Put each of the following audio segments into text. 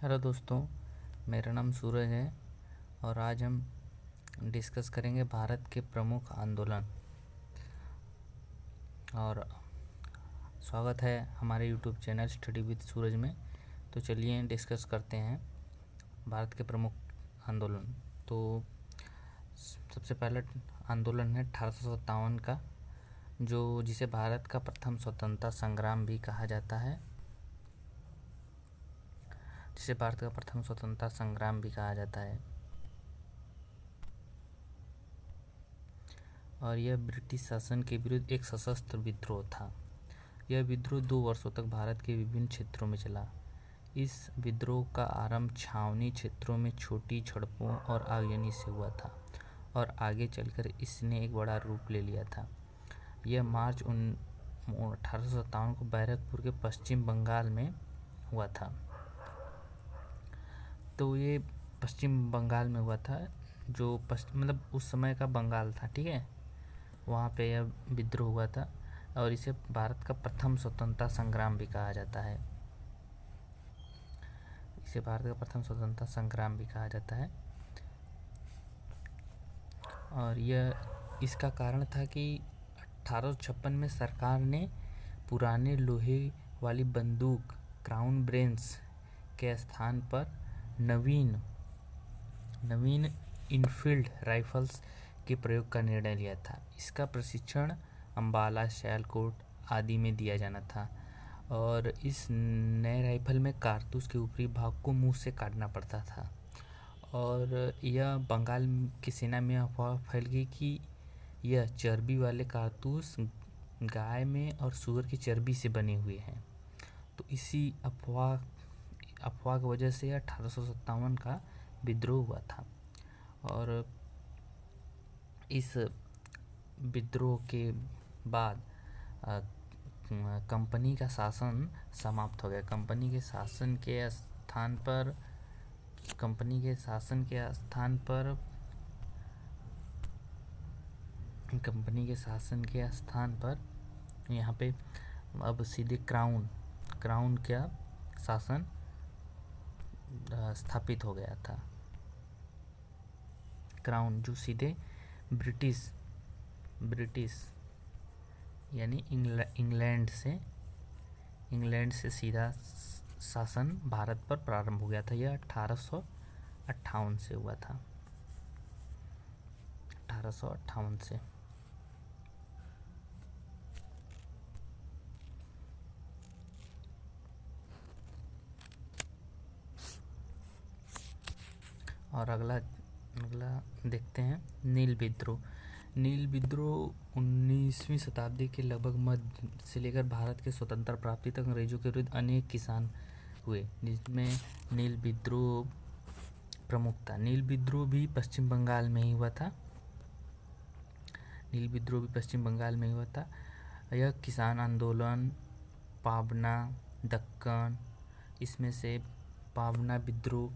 Hello दोस्तों, मेरा नाम सूरज है और आज हम डिस्कस करेंगे भारत के प्रमुख आंदोलन। और स्वागत है हमारे यूट्यूब चैनल स्टडी विद सूरज में। तो चलिए डिस्कस करते हैं भारत के प्रमुख आंदोलन। तो सबसे पहला आंदोलन है 1857 का, जिसे भारत का प्रथम स्वतंत्रता संग्राम भी कहा जाता है। और यह ब्रिटिश शासन के विरुद्ध एक सशस्त्र विद्रोह था। यह विद्रोह 2 वर्षों तक भारत के विभिन्न क्षेत्रों में चला। इस विद्रोह का आरंभ छावनी क्षेत्रों में छोटी झड़पों और आगजनी से हुआ था और आगे चलकर इसने एक बड़ा रूप ले लिया था। यह मार्च 1857 को बैरकपुर के पश्चिम बंगाल में हुआ था। तो ये पश्चिम बंगाल में हुआ था, जो मतलब उस समय का बंगाल था, ठीक है। वहाँ पे यह विद्रोह हुआ था और इसे भारत का प्रथम स्वतंत्रता संग्राम भी कहा जाता है। और यह इसका कारण था कि 1856 में सरकार ने पुराने लोहे वाली बंदूक क्राउन ब्रेन्स के स्थान पर नवीन इनफील्ड राइफल्स के प्रयोग का निर्णय लिया था। इसका प्रशिक्षण अंबाला, सियालकोट आदि में दिया जाना था और इस नए राइफल में कारतूस के ऊपरी भाग को मुंह से काटना पड़ता था। और यह बंगाल की सेना में अफवाह फैल गई कि यह चर्बी वाले कारतूस गाय में और सूअर की चर्बी से बने हुए हैं। तो इसी अफवाह की वजह से 1857 का विद्रोह हुआ था। और इस विद्रोह के बाद कंपनी का शासन समाप्त हो गया। कंपनी के शासन के स्थान पर यहाँ पे अब सीधे क्राउन का शासन स्थापित हो गया था। क्राउन जो सीधे ब्रिटिश यानी इंग्लैंड से सीधा शासन भारत पर प्रारंभ हो गया था। यह 1858 से हुआ था। 1858 से। और अगला देखते हैं नील विद्रोह 19वीं शताब्दी के लगभग मध्य से लेकर भारत के स्वतंत्रता प्राप्ति तक अंग्रेजों के विरुद्ध अनेक किसान हुए, जिसमें नील विद्रोह प्रमुख था। नील विद्रोह भी पश्चिम बंगाल में ही हुआ था। यह किसान आंदोलन पावना, दक्कन, इसमें से पावना विद्रोह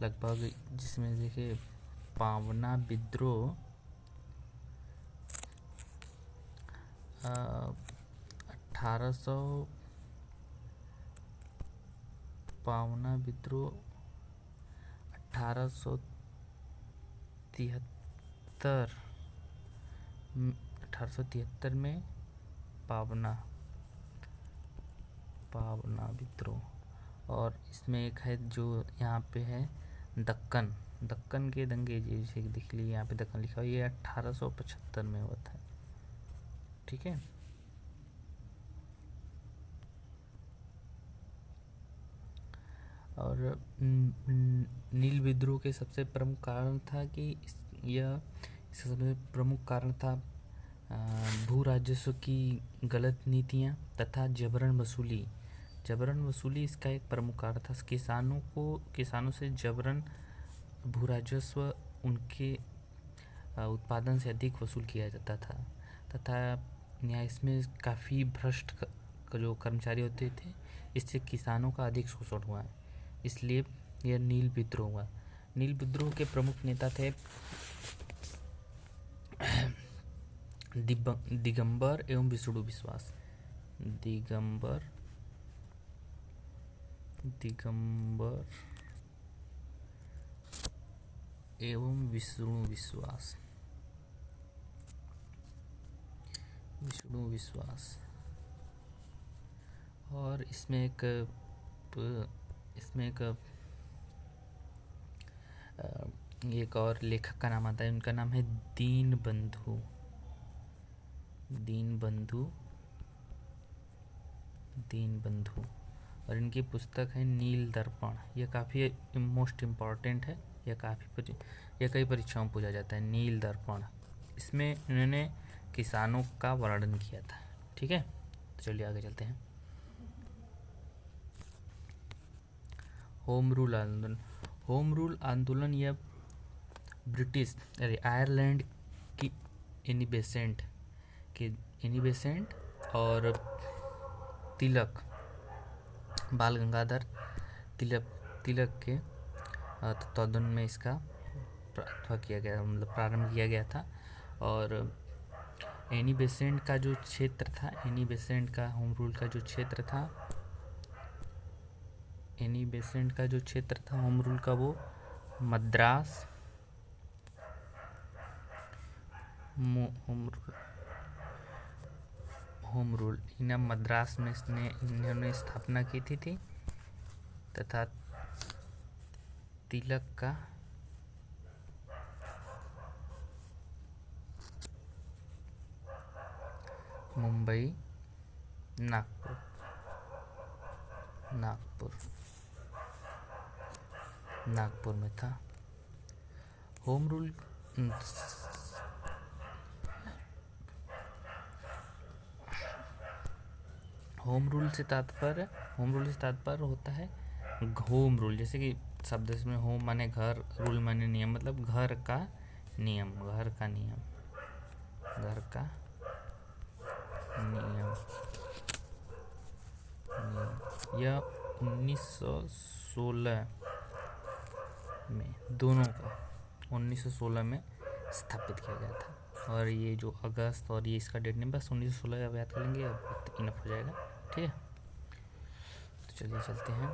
लगभग, जिसमें देखिए पावना विद्रोह 1873 में पावना विद्रोह। और इसमें एक है जो यहाँ पे है दक्कन के दंगे, जैसे देख लीजिए यहाँ पे दक्कन लिखा हुआ, ये 1875 में हुआ था, ठीक है। और नील विद्रोह के सबसे प्रमुख कारण था कि इसका सबसे प्रमुख कारण था भू राजस्व की गलत नीतियाँ तथा जबरन वसूली इसका एक प्रमुख कारण था। किसानों से जबरन भू राजस्व उनके उत्पादन से अधिक वसूल किया जाता था तथा यहाँ इसमें काफ़ी भ्रष्ट जो कर्मचारी होते थे, इससे किसानों का अधिक शोषण हुआ है, इसलिए यह नील विद्रोह हुआ। नील विद्रोह के प्रमुख नेता थे दिगंबर एवं विष्णु विश्वास। दिगंबर एवं विष्णु विश्वास। विष्णु विश्वास। और इसमें एक एक और लेखक का नाम आता है, उनका नाम है दीनबंधु। और इनकी पुस्तक है नील दर्पण। यह काफ़ी मोस्ट इम्पॉर्टेंट है, यह कई परीक्षाओं में पूछा जाता है। नील दर्पण, इसमें इन्होंने किसानों का वर्णन किया था। ठीक है, तो चलिए आगे चलते हैं। होम रूल आंदोलन यह ब्रिटिश आयरलैंड की एनी बेसेंट और तिलक, बाल गंगाधर तिलक के तत्वाधान में इसका प्रारंभ किया गया था। और एनी बेसेंट का जो क्षेत्र था, होम रूल का जो क्षेत्र था, होम रूल का, वो मद्रास होम रूल मद्रास में इन्होंने स्थापना की थी तथा तिलक का मुंबई नागपुर में था। होम रूल से तात्पर्य होता है होम रूल, जैसे कि शब्द इसमें होम माने घर, रूल माने नियम, मतलब घर का नियम। यह 1916 में 1916 में स्थापित किया गया था। और ये जो अगस्त और ये इसका डेट नहीं, बस 1916 अब याद कर लेंगे, अब इनफ हो जाएगा। ठीक है, तो चलिए चलते हैं।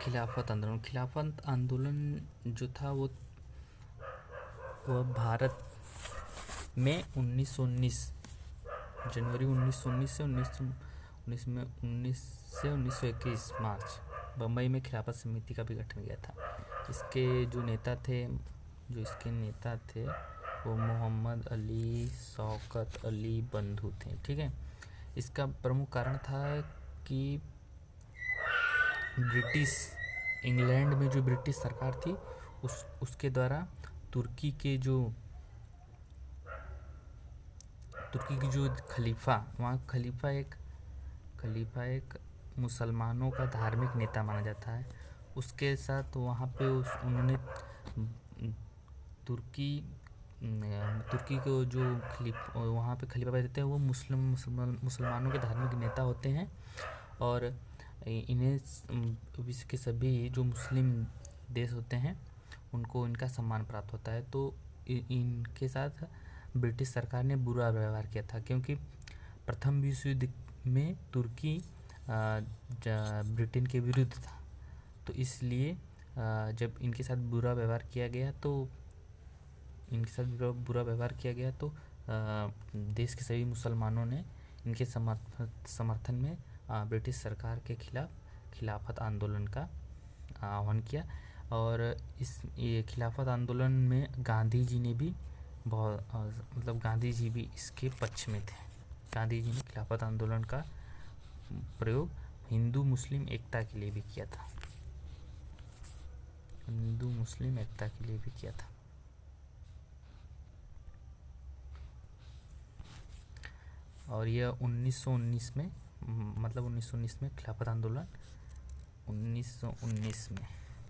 खिलाफत आंदोलन जो था वो भारत में 1919 जनवरी 1919 से 1921 मार्च बम्बई में खिलाफत समिति का भी गठन किया था। इसके जो इसके नेता थे वो मोहम्मद अली, शौकत अली बंधु थे। ठीक है, इसका प्रमुख कारण था कि इंग्लैंड में जो ब्रिटिश सरकार थी उसके द्वारा तुर्की की जो खलीफा, वहाँ खलीफा एक मुसलमानों का धार्मिक नेता माना जाता है। उसके साथ वहाँ पे उन्होंने तुर्की को जो वहाँ पे खलीफा देते हैं वो मुसलमानों के धार्मिक नेता होते हैं। और इन्हें विश्व के सभी जो मुस्लिम देश होते हैं उनको इनका सम्मान प्राप्त होता है। तो इनके साथ ब्रिटिश सरकार ने बुरा व्यवहार किया था, क्योंकि प्रथम विश्व युद्ध में तुर्की ब्रिटेन के विरुद्ध था। तो इसलिए जब इनके साथ बुरा व्यवहार किया गया तो देश के सभी मुसलमानों ने इनके समर्थन में ब्रिटिश सरकार के खिलाफ खिलाफत आंदोलन का आह्वान किया। और ये खिलाफत आंदोलन में गांधी जी ने भी गांधी जी भी इसके पक्ष में थे। गांधी जी ने खिलाफत आंदोलन का प्रयोग हिंदू मुस्लिम एकता के लिए भी किया था। और यह 1919 में खिलाफत आंदोलन 1919 में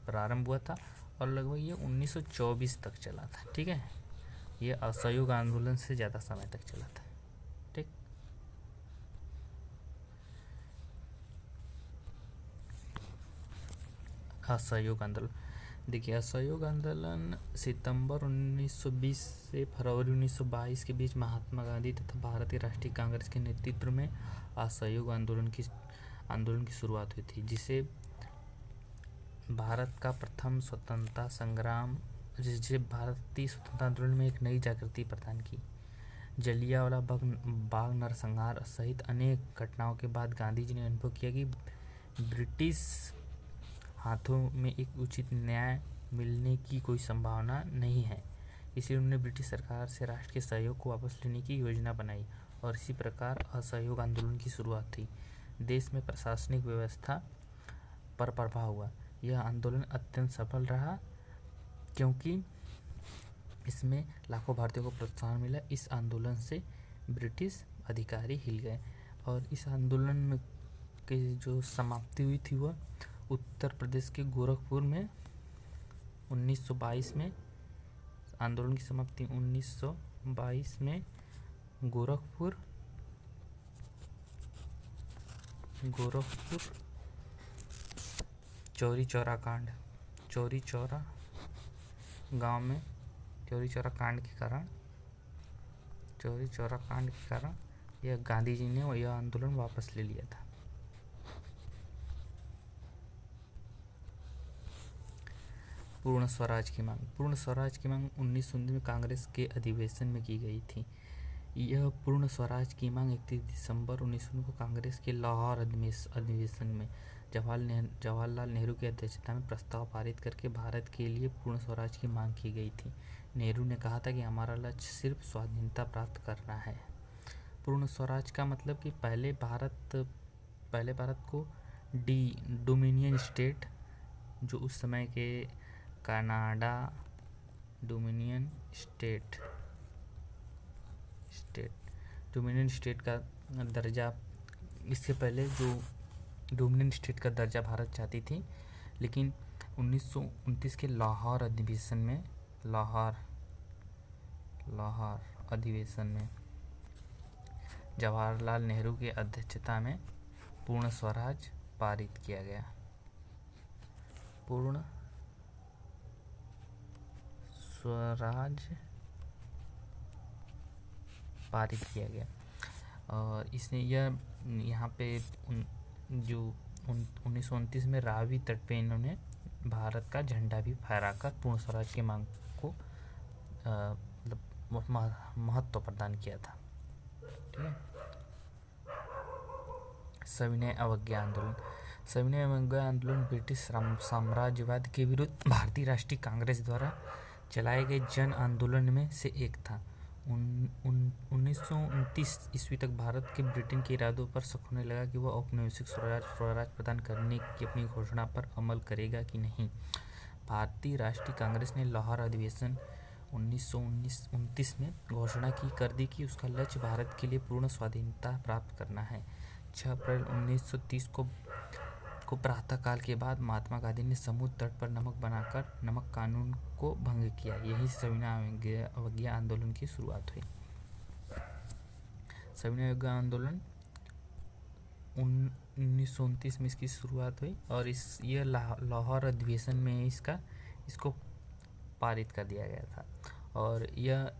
प्रारंभ हुआ था और लगभग ये 1924 तक चला था। ठीक है, ये असहयोग आंदोलन से ज़्यादा समय तक चला था। ठीक, असहयोग आंदोलन देखिए, असहयोग आंदोलन सितंबर 1920 से फरवरी 1922 के बीच महात्मा गांधी तथा भारतीय राष्ट्रीय कांग्रेस के नेतृत्व में असहयोग आंदोलन की शुरुआत हुई थी, जिसे भारत का प्रथम स्वतंत्रता संग्राम जिसे भारतीय स्वतंत्रता आंदोलन में एक नई जागृति प्रदान की। जलियांवाला बाग नरसंहार सहित अनेक घटनाओं के बाद गांधी जी ने अनुभव किया कि ब्रिटिश हाथों में एक उचित न्याय मिलने की कोई संभावना नहीं है। इसलिए उन्होंने ब्रिटिश सरकार से राष्ट्र के सहयोग को वापस लेने की योजना बनाई और इसी प्रकार असहयोग आंदोलन की शुरुआत हुई। देश में प्रशासनिक व्यवस्था पर प्रभाव हुआ। यह आंदोलन अत्यंत सफल रहा क्योंकि इसमें लाखों भारतीयों को प्रोत्साहन मिला। इस आंदोलन से ब्रिटिश अधिकारी हिल गए और इस आंदोलन की जो समाप्ति हुई थी वह उत्तर प्रदेश के गोरखपुर में 1922 में। आंदोलन की समाप्ति 1922 में गोरखपुर चौरी चौरा गांव में चौरी चौरा कांड के कारण यह गांधी जी ने यह आंदोलन वापस ले लिया था। पूर्ण स्वराज की मांग 1919 में कांग्रेस के अधिवेशन में की गई थी। यह पूर्ण स्वराज की मांग 31 दिसंबर 1919 को कांग्रेस के लाहौर अधिवेशन में जवाहरलाल नेहरू की अध्यक्षता में प्रस्ताव पारित करके भारत के लिए पूर्ण स्वराज की मांग की गई थी। नेहरू ने कहा था कि हमारा लक्ष्य सिर्फ स्वाधीनता प्राप्त करना है। पूर्ण स्वराज का मतलब कि पहले भारत को डोमिनियन स्टेट, जो उस समय के कनाडा डोमिनियन स्टेट का दर्जा, इससे पहले जो डोमिनियन स्टेट का दर्जा भारत चाहती थी, लेकिन 1929 के लाहौर अधिवेशन में जवाहरलाल नेहरू की अध्यक्षता में पूर्ण स्वराज पारित किया गया। पूर्ण स्वराज पारित किया गया और इसने यहाँ पे जो 1929 में रावी तट पे इन्होंने भारत का झंडा भी फहराकर पूर्ण स्वराज की मांग को महत्व प्रदान किया था। ठीक है। सविनय अवज्ञा आंदोलन ब्रिटिश साम्राज्यवाद के विरुद्ध भारतीय राष्ट्रीय कांग्रेस द्वारा चलाए गए जन आंदोलन में से एक था। 1929 ईस्वी तक भारत के ब्रिटेन के इरादों पर शक होने लगा कि वह औपनिवेशिक स्वराज प्रदान करने की अपनी घोषणा पर अमल करेगा कि नहीं। भारतीय राष्ट्रीय कांग्रेस ने लाहौर अधिवेशन 1929 में घोषणा कर दी कि उसका लक्ष्य भारत के लिए पूर्ण स्वाधीनता प्राप्त करना है। 6 अप्रैल 1930 को प्रातःकाल के बाद महात्मा गांधी ने समुद्र तट पर नमक बनाकर नमक कानून को भंग किया। यही सविनय अवज्ञा आंदोलन की शुरुआत हुई। सविनय अवज्ञा आंदोलन 1929 में इसकी शुरुआत हुई और यह लाहौर अधिवेशन में इसको पारित कर दिया गया था। और यह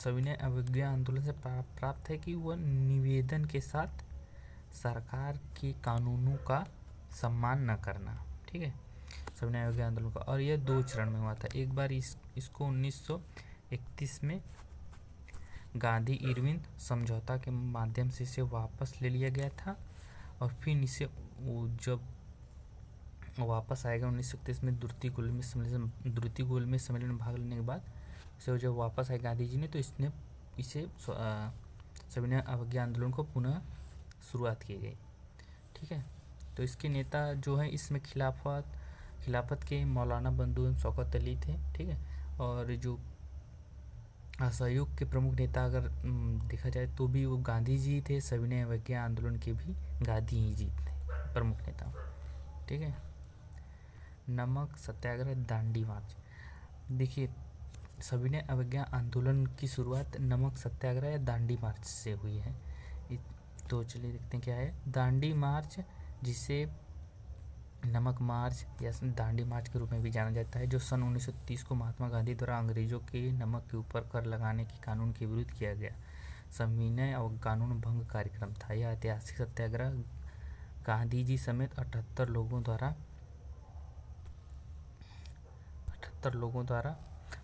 सविनय अवज्ञा आंदोलन से प्राप्त है कि वह निवेदन के साथ सरकार के कानूनों का सम्मान न करना। ठीक है। सविनय अवज्ञा आंदोलन का, और यह 2 चरण में हुआ था। एक बार इसको 1931 में गांधी इरविन समझौता के माध्यम से इसे वापस ले लिया गया था और फिर इसे जब वापस आएगा 1931 में द्रुति गोल में सम्मेलन में भाग लेने के बाद से जब वापस आए गांधी जी ने, तो इसे सविनय अवज्ञा आंदोलन को पुनः शुरुआत की गई। ठीक है। तो इसके नेता जो हैं इसमें खिलाफत के मौलाना बंधु एवं शौकत अली थे। ठीक है। और जो असहयोग के प्रमुख नेता अगर देखा जाए तो भी वो गांधी जी थे। सविनय अवज्ञा आंदोलन के भी गांधी ही जी थे प्रमुख नेता। ठीक है। नमक सत्याग्रह, दांडी मार्च। देखिए, सविनय अवज्ञा आंदोलन की शुरुआत नमक सत्याग्रह या दांडी मार्च से हुई है। तो चलिए देखते हैं क्या है। दांडी मार्च, जिसे नमक मार्च या दांडी मार्च के रूप में भी जाना जाता है, जो सन 1930 को महात्मा गांधी द्वारा अंग्रेजों के नमक के ऊपर कर लगाने के कानून के विरुद्ध किया गया सविनय और कानून भंग कार्यक्रम था। यह ऐतिहासिक सत्याग्रह गांधी जी समेत 78 लोगों द्वारा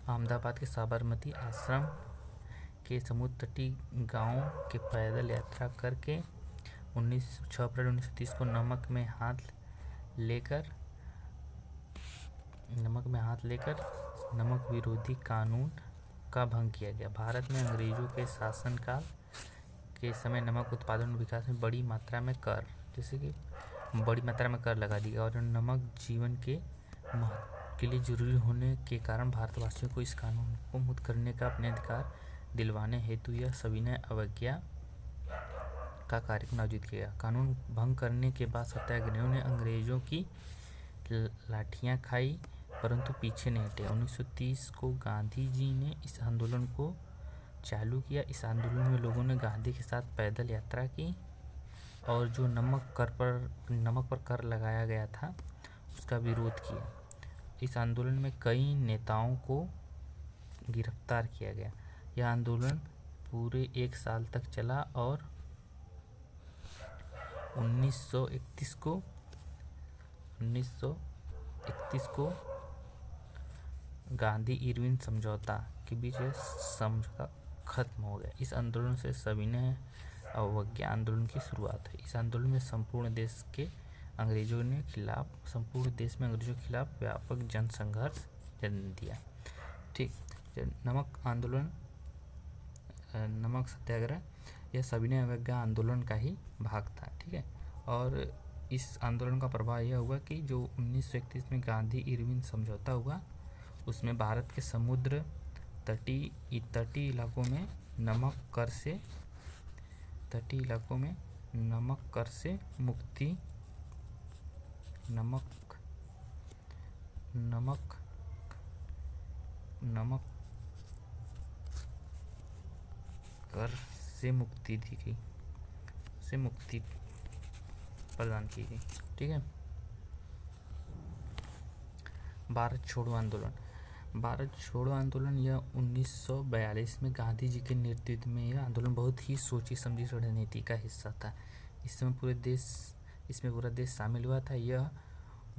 अहमदाबाद के साबरमती आश्रम के समुद्र तटीय गांवों के पैदल यात्रा करके 6 अप्रैल 1930 को नमक में हाथ लेकर नमक विरोधी कानून का भंग किया गया। भारत में अंग्रेजों के शासनकाल के समय नमक उत्पादन और विकास में बड़ी मात्रा में कर लगा दिया और नमक जीवन के लिए जरूरी होने के कारण भारतवासियों को इस कानून को मुक्त करने का अपने अधिकार दिलवाने हेतु यह सविनय अवज्ञा का कार्यक्रम आयोजित किया। कानून भंग करने के बाद सत्याग्रहियों ने अंग्रेजों की लाठियां खाई परंतु पीछे नहीं हटे। 1930 को गांधी जी ने इस आंदोलन को चालू किया। इस आंदोलन में लोगों ने गांधी के साथ पैदल यात्रा की और जो नमक पर कर लगाया गया था उसका विरोध किया। इस आंदोलन में कई नेताओं को गिरफ्तार किया गया। यह आंदोलन पूरे 1 साल तक चला और 1931 को गांधी इरविन समझौता के बीच यह समझौता खत्म हो गया। इस आंदोलन से सविनय अवज्ञा आंदोलन की शुरुआत हुई। इस आंदोलन में संपूर्ण देश में अंग्रेजों के खिलाफ व्यापक जन संघर्ष जन्म दिया। ठीक, नमक सत्याग्रह यह सविनय अवज्ञा आंदोलन का ही भाग था। ठीक है, और इस आंदोलन का प्रभाव यह हुआ कि जो 1931 में गांधी इरविन समझौता हुआ उसमें भारत के समुद्र तटीय इलाकों में नमक कर से मुक्ति प्रदान की गई। ठीक है, भारत छोड़ो आंदोलन यह 1942 में गांधी जी के नेतृत्व में यह आंदोलन बहुत ही सोची समझी रणनीति का हिस्सा था। इसमें पूरा देश शामिल हुआ था। यह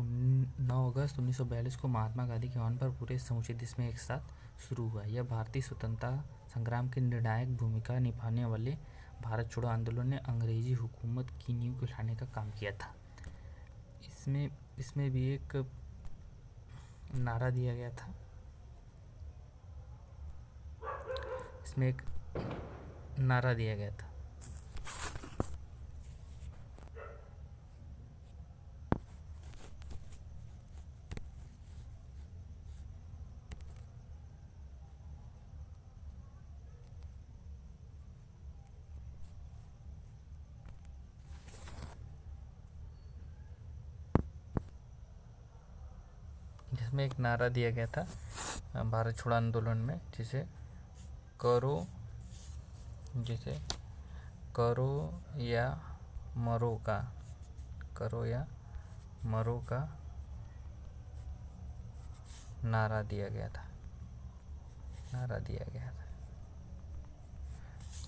9 अगस्त 1942 को महात्मा गांधी के आह्वान पर पूरे समूचे देश में एक साथ शुरू हुआ। यह भारतीय स्वतंत्रता संग्राम की निर्णायक भूमिका निभाने वाले भारत छोड़ो आंदोलन ने अंग्रेजी हुकूमत की नींव उठाने का काम किया था। इसमें भी एक नारा दिया गया था। भारत छोड़ो आंदोलन में जिसे करो या मरो का नारा दिया गया था।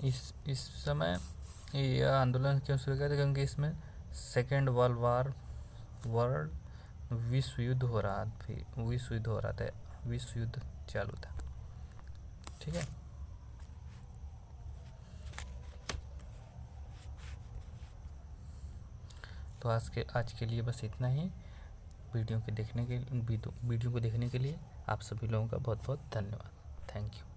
इस समय यह आंदोलन क्यों शुरू किया था? क्योंकि इसमें सेकेंड वर्ल्ड विश्व युद्ध हो रहा था, विश्व युद्ध चालू था। ठीक है, तो आज के लिए बस इतना ही। वीडियो को देखने के लिए आप सभी लोगों का बहुत बहुत धन्यवाद। Thank you.